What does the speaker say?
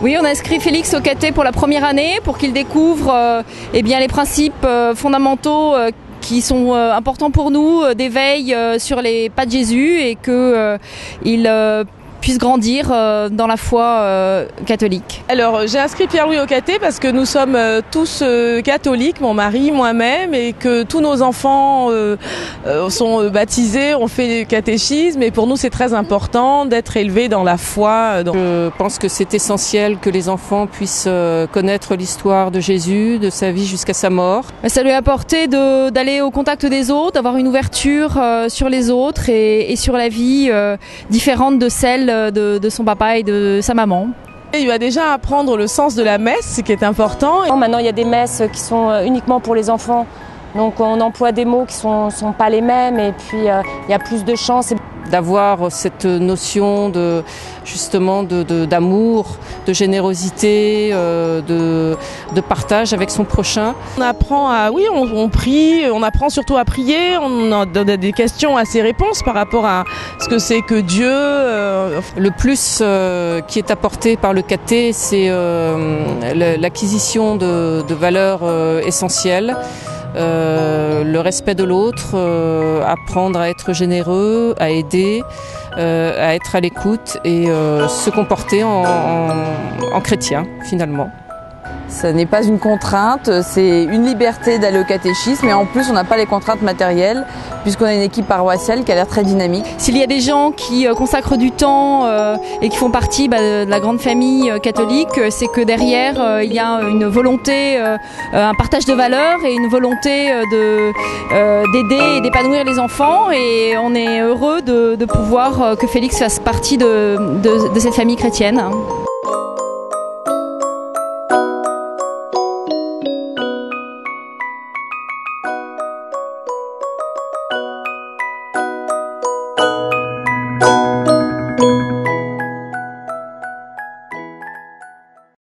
Oui, on a inscrit Félix au caté pour la première année pour qu'il découvre les principes fondamentaux qui sont importants pour nous, d'éveil sur les pas de Jésus et qu'il puisse grandir dans la foi catholique. Alors j'ai inscrit Pierre-Louis au caté parce que nous sommes tous catholiques, mon mari, moi-même, et que tous nos enfants sont baptisés, on fait du catéchisme, et pour nous c'est très important d'être élevés dans la foi. Je pense que c'est essentiel que les enfants puissent connaître l'histoire de Jésus, de sa vie jusqu'à sa mort. Ça lui a apporté d'aller au contact des autres, d'avoir une ouverture sur les autres et sur la vie différente de celle de son papa et de sa maman. Et il va déjà apprendre le sens de la messe, ce qui est important. Maintenant, il y a des messes qui sont uniquement pour les enfants, donc on emploie des mots qui sont pas les mêmes, et puis il y a plus de chance. D'avoir cette notion d'amour, de générosité, de partage avec son prochain. On apprend on prie, on apprend surtout à prier, on a des questions à ses réponses par rapport à ce que c'est que Dieu. Le plus qui est apporté par le caté, c'est l'acquisition de valeurs essentielles. Le respect de l'autre, apprendre à être généreux, à aider, à être à l'écoute et se comporter en chrétien finalement. Ça n'est pas une contrainte, c'est une liberté d'aller au catéchisme, et en plus on n'a pas les contraintes matérielles puisqu'on a une équipe paroissiale qui a l'air très dynamique. S'il y a des gens qui consacrent du temps et qui font partie de la grande famille catholique, c'est que derrière il y a une volonté, un partage de valeurs et une volonté d'aider et d'épanouir les enfants, et on est heureux de pouvoir que Félix fasse partie de cette famille chrétienne.